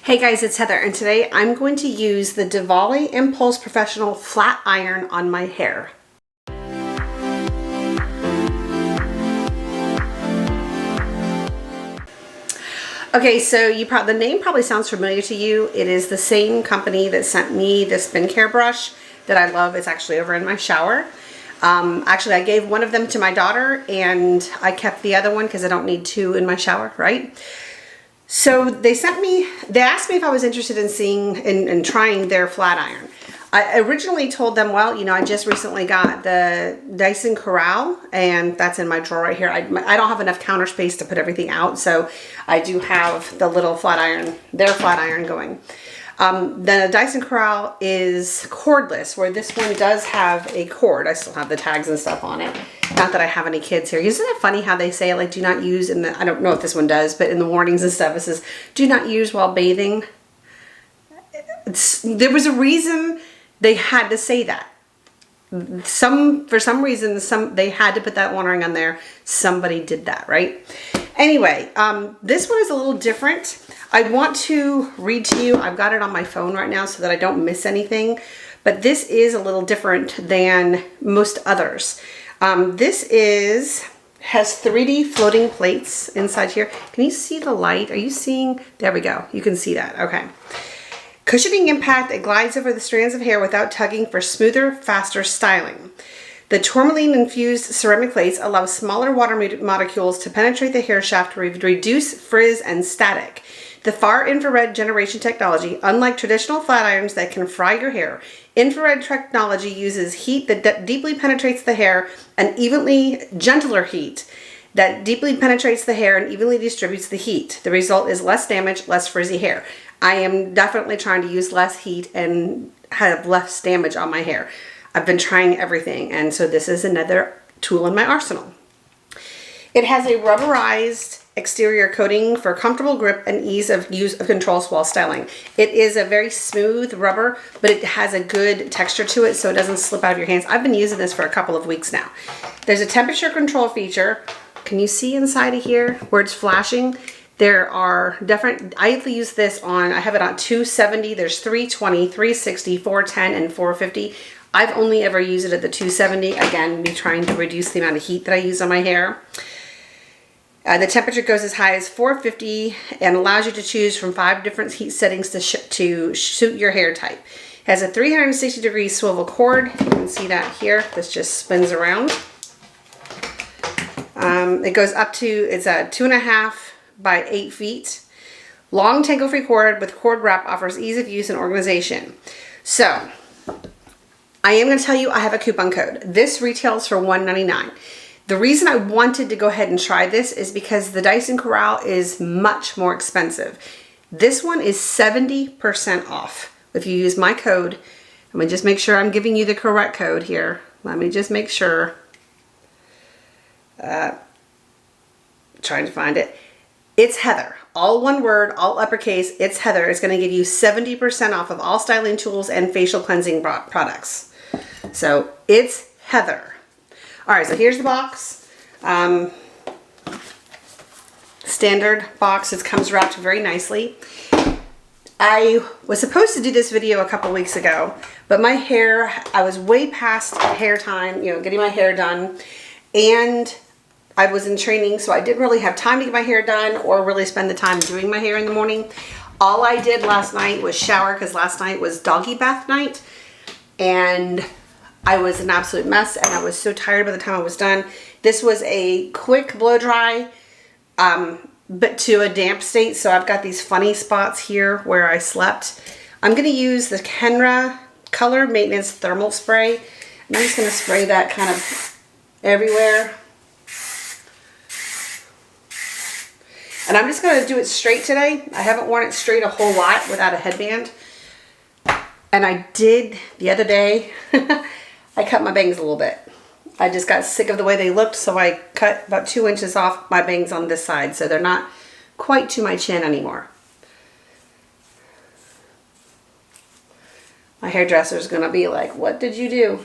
Hey guys, it's Heather, and today I'm going to use the Duvolle Impulse Professional Flat Iron on my hair. Okay, so the name probably sounds familiar to you. It is the same company that sent me the spin care brush that I love. It's actually over in my shower. Actually, I gave one of them to my daughter, and I kept the other one because I don't need two in my shower, right? So they asked me if I was interested in seeing trying their flat iron. I originally told them, well, you know, I just recently got the Dyson Corall, and that's in my drawer right here. I don't have enough counter space to put everything out, so I do have the little flat iron, their flat iron going. The Dyson Corall is cordless, where this one does have a cord. I still have the tags and stuff on it. Not that I have any kids here. Isn't it funny how they say, like, do not use in the, I don't know if this one does, but in the warnings and stuff, it says, do not use while bathing. There was a reason they had to say that. For some reason, they had to put that warning on there. Somebody did that, right? Anyway, this one is a little different. I want to read to you. I've got it on my phone right now so that I don't miss anything. But this is a little different than most others. This has 3D floating plates inside here. Can you see the light? Are you seeing? There we go. You can see that. Okay. Cushioning impact, it glides over the strands of hair without tugging for smoother, faster styling. The tourmaline-infused ceramic plates allow smaller water molecules to penetrate the hair shaft to reduce frizz and static. The far infrared generation technology, unlike traditional flat irons that can fry your hair, infrared technology uses heat that deeply penetrates the hair and gentler heat that deeply penetrates the hair and evenly distributes the heat. The result is less damage, less frizzy hair. I am definitely trying to use less heat and have less damage on my hair. I've been trying everything, and so this is another tool in my arsenal. It has a rubberized exterior coating for comfortable grip and ease of use of control while styling. It is a very smooth rubber, but it has a good texture to it so it doesn't slip out of your hands. I've been using this for a couple of weeks now. There's a temperature control feature. Can you see inside of here where it's flashing? There are different, I use this on, I have it on 270, there's 320, 360, 410, and 450. I've only ever used it at the 270, again, me trying to reduce the amount of heat that I use on my hair. The temperature goes as high as 450 and allows you to choose from 5 different heat settings to suit your hair type. It has a 360-degree swivel cord. You can see that here. This just spins around. It goes up to, it's a 2.5 by 8 feet. Long tangle-free cord with cord wrap offers ease of use and organization. So, I am going to tell you I have a coupon code. This retails for $1.99. The reason I wanted to go ahead and try this is because the Dyson Corall is much more expensive. This one is 70% off if you use my code. Let me just make sure I'm giving you the correct code here. Let me just make sure. Trying to find it. It's Heather. All one word, all uppercase, it's Heather. It's going to give you 70% off of all styling tools and facial cleansing products. So it's Heather. All right, so here's the box. Standard box. It comes wrapped very nicely. I was supposed to do this video a couple weeks ago, but my hair, I was way past hair time, you know, getting my hair done, and I was in training, so I didn't really have time to get my hair done or really spend the time doing my hair in the morning. All I did last night was shower, because last night was doggy bath night, and I was an absolute mess, and I was so tired by the time I was done. This was a quick blow dry, but to a damp state, so I've got these funny spots here where I slept. I'm going to use the Kenra Color Maintenance Thermal Spray, and I'm just going to spray that kind of everywhere. And I'm just going to do it straight today. I haven't worn it straight a whole lot without a headband. And I did the other day, I cut my bangs a little bit. I just got sick of the way they looked, so I cut about 2 inches off my bangs on this side, so they're not quite to my chin anymore. My hairdresser is going to be like, what did you do?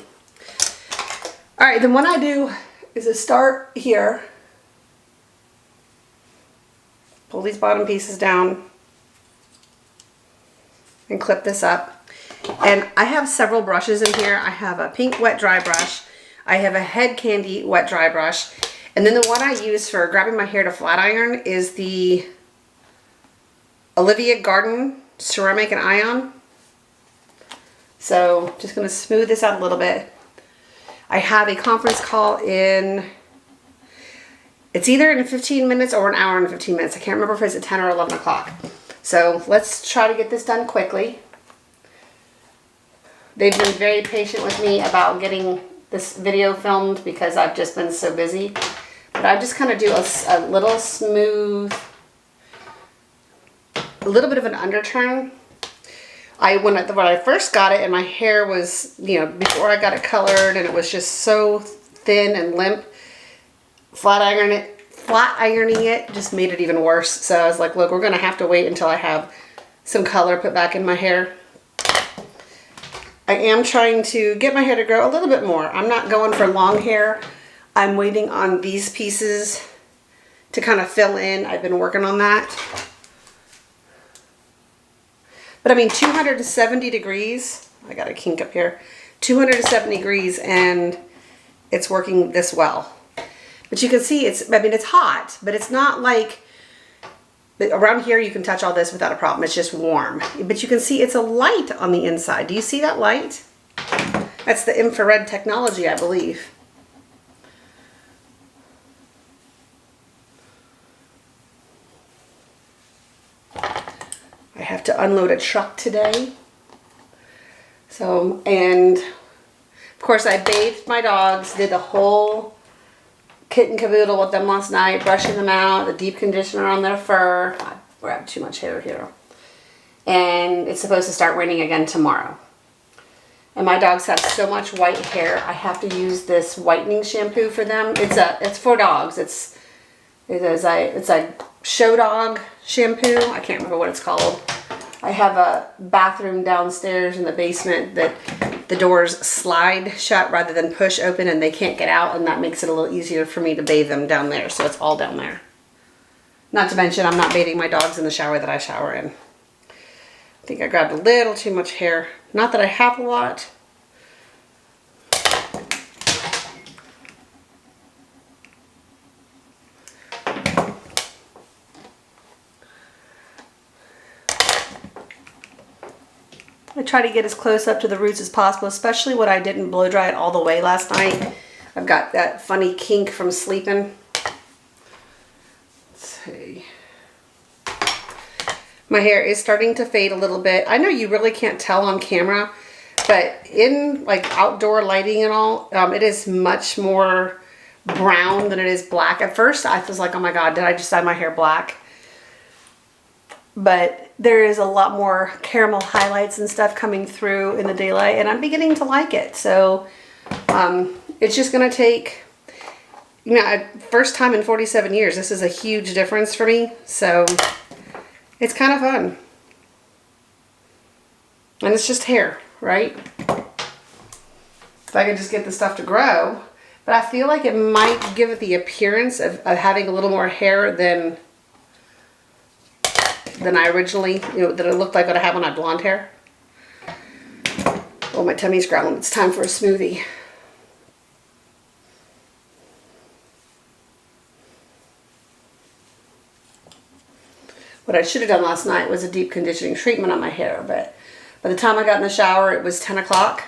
All right, then what I do is I start here. Pull these bottom pieces down. and clip this up. And I have several brushes in here. I have a pink wet dry brush. I have a Head Candy wet dry brush. And then the one I use for grabbing my hair to flat iron is the Olivia Garden Ceramic and Ion. So just going to smooth this out a little bit. I have a conference call in, it's either in 15 minutes or an hour and 15 minutes. I can't remember if it's at 10 or 11 o'clock. So let's try to get this done quickly. They've been very patient with me about getting this video filmed because I've just been so busy. But I just kind of do a little smooth, a little bit of an underturn. When I first got it and my hair was, you know, before I got it colored and it was just so thin and limp, flat ironing it just made it even worse. So I was like, look, we're going to have to wait until I have some color put back in my hair. I am trying to get my hair to grow a little bit more. I'm not going for long hair. I'm waiting on these pieces to kind of fill in. I've been working on that. But I mean, 270 degrees, I got a kink up here, 270 degrees and it's working this well. But you can see it's hot, but it's not like, around here you can touch all this without a problem. It's just warm. But you can see it's a light on the inside. Do you see that light? That's the infrared technology, I believe. I have to unload a truck today. So, and of course I bathed my dogs, did the whole kit and caboodle with them last night, brushing them out, the deep conditioner on their fur. I grabbed too much hair here. And it's supposed to start raining again tomorrow. And my dogs have so much white hair, I have to use this whitening shampoo for them. It's for dogs. It's a show dog shampoo. I can't remember what it's called. I have a bathroom downstairs in the basement that the doors slide shut rather than push open and they can't get out, and that makes it a little easier for me to bathe them down there, so it's all down there. Not to mention I'm not bathing my dogs in the shower that I shower in. I think I grabbed a little too much hair. Not that I have a lot. I try to get as close up to the roots as possible, especially when I didn't blow dry it all the way last night. I've got that funny kink from sleeping. Let's see. My hair is starting to fade a little bit. I know you really can't tell on camera, but in like outdoor lighting and all, it is much more brown than it is black. At first I was like, oh my God, did I just dye my hair black? But there is a lot more caramel highlights and stuff coming through in the daylight, and I'm beginning to like it. So it's just going to take, you know, first time in 47 years, this is a huge difference for me. So it's kind of fun. And it's just hair, right? If I could just get the stuff to grow. But I feel like it might give it the appearance of having a little more hair than I originally, you know, that it looked like what I had when I had blonde hair. Oh, my tummy's growling. It's time for a smoothie. What I should have done last night was a deep conditioning treatment on my hair, but by the time I got in the shower, it was 10 o'clock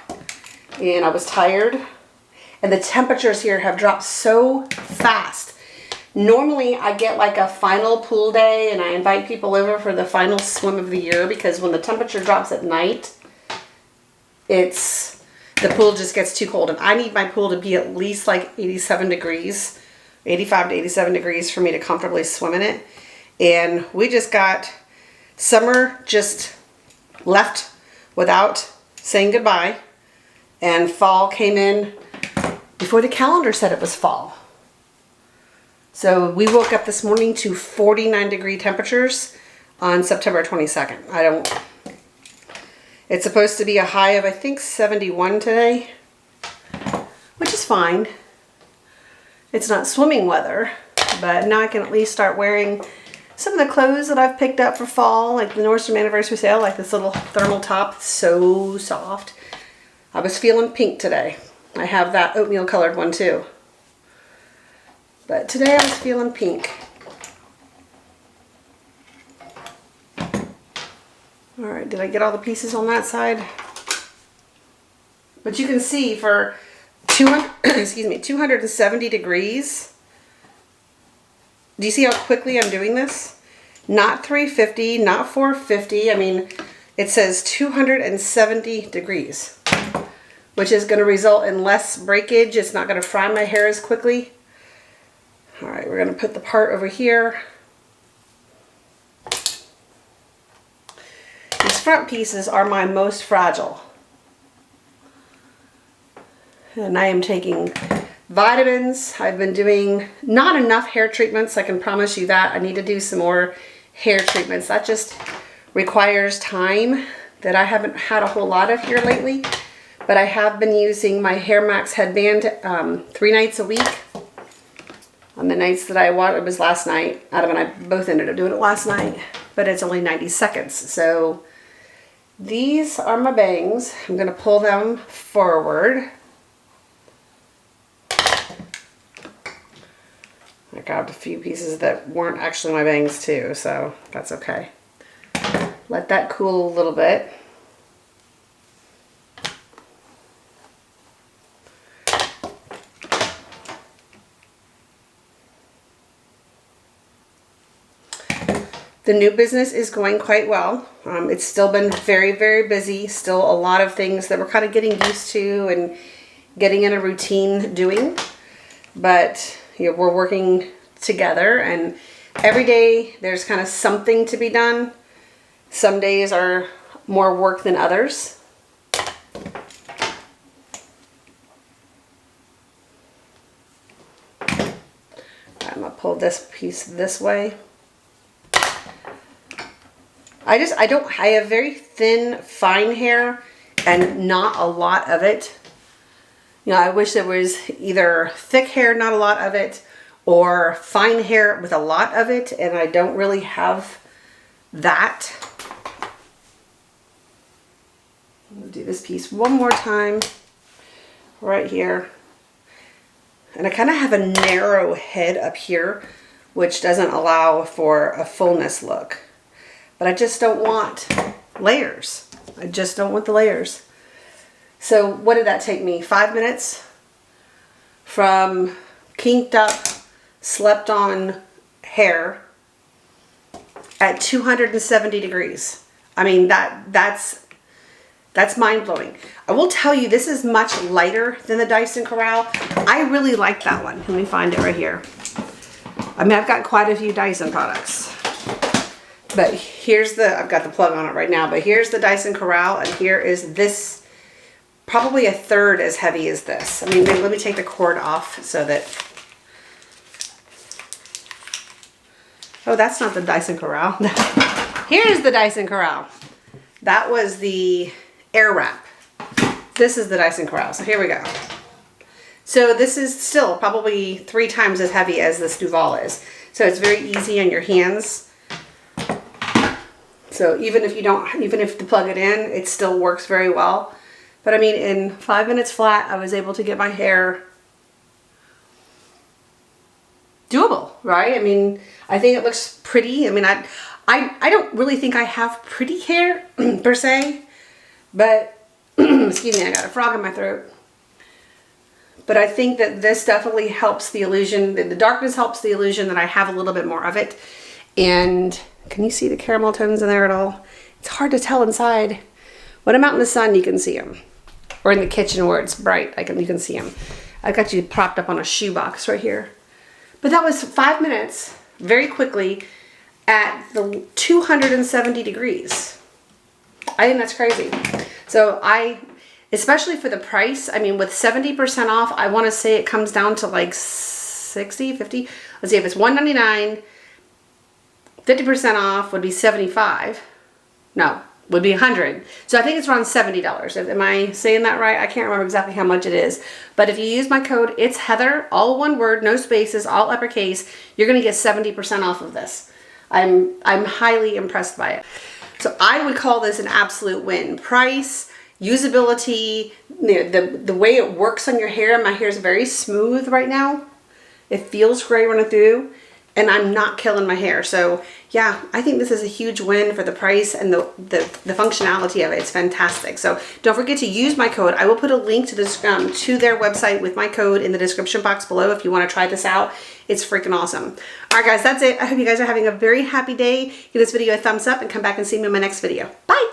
and I was tired. And the temperatures here have dropped so fast. Normally I get like a final pool day and I invite people over for the final swim of the year, because when the temperature drops at night, the pool just gets too cold, and I need my pool to be at least like 87 degrees, 85 to 87 degrees for me to comfortably swim in it. And we just got summer just left without saying goodbye, and fall came in before the calendar said it was fall. So we woke up this morning to 49 degree temperatures on September 22nd. It's supposed to be a high of, I think, 71 today, which is fine. It's not swimming weather, but now I can at least start wearing Some of the clothes that I've picked up for fall, like the Nordstrom anniversary sale, like this little thermal top, so soft. I was feeling pink today. I have that oatmeal colored one too. But today I was feeling pink. All right, did I get all the pieces on that side? But you can see for 270 degrees. Do you see how quickly I'm doing this? Not 350, not 450. I mean, it says 270 degrees, which is going to result in less breakage. It's not going to fry my hair as quickly. All right, we're going to put the part over here. These front pieces are my most fragile. And I am taking vitamins. I've been doing not enough hair treatments. I can promise you that. I need to do some more hair treatments. That just requires time that I haven't had a whole lot of here lately. But I have been using my Hair Max headband 3 nights a week. On the nights that I watched, it was last night. Adam and I both ended up doing it last night. But it's only 90 seconds. So these are my bangs. I'm going to pull them forward. I grabbed a few pieces that weren't actually my bangs too, so that's okay. Let that cool a little bit. The new business is going quite well. It's still been very, very busy. Still a lot of things that we're kind of getting used to and getting in a routine doing. But you know, we're working together, and every day there's kind of something to be done. Some days are more work than others. I'm gonna pull this piece this way. I have very thin, fine hair and not a lot of it. You know, I wish there was either thick hair, not a lot of it, or fine hair with a lot of it, and I don't really have that. I'm gonna do this piece one more time right here. And I kind of have a narrow head up here, which doesn't allow for a fullness look. But I just don't want layers. I just don't want the layers. So what did that take me? 5 minutes from kinked up, slept on hair at 270 degrees. I mean, that's mind-blowing. I will tell you, this is much lighter than the Dyson Corall. I really like that one. Let me find it right here. I mean, I've got quite a few Dyson products. But here's I've got the plug on it right now, but here's the Dyson Corall, and here is this, probably a third as heavy as this. I mean, let me take the cord off so that, oh, that's not the Dyson Corall. Here's the Dyson Corall. That was the Air Wrap. This is the Dyson Corall, so here we go. So this is still probably 3 times as heavy as this Duvolle is. So it's very easy on your hands. So even if to plug it in, it still works very well. But I mean, in 5 minutes flat, I was able to get my hair doable, right? I mean, I think it looks pretty. I mean, I don't really think I have pretty hair per se, but excuse me, I got a frog in my throat. But I think that this definitely helps the illusion. The darkness helps the illusion that I have a little bit more of it. And can you see the caramel tones in there at all? It's hard to tell inside. When I'm out in the sun, you can see them. Or in the kitchen where it's bright, you can see them. I've got you propped up on a shoebox right here. But that was 5 minutes, very quickly, at the 270 degrees. I think that's crazy. So especially for the price, I mean, with 70% off, I want to say it comes down to like 60, 50. Let's see, if it's $199, 50% off would be $75. No, would be $100. So I think it's around $70. Am I saying that right? I can't remember exactly how much it is. But if you use my code, it's Heather, all one word, no spaces, all uppercase, you're going to get 70% off of this. I'm highly impressed by it. So I would call this an absolute win. Price, usability, the way it works on your hair. My hair is very smooth right now. It feels great running through, and I'm not killing my hair. So yeah, I think this is a huge win for the price and the functionality of it. It's fantastic. So don't forget to use my code. I will put a link to this to their website with my code in the description box below if you want to try this out. It's freaking awesome. All right, guys, that's it. I hope you guys are having a very happy day. Give this video a thumbs up and come back and see me in my next video. Bye.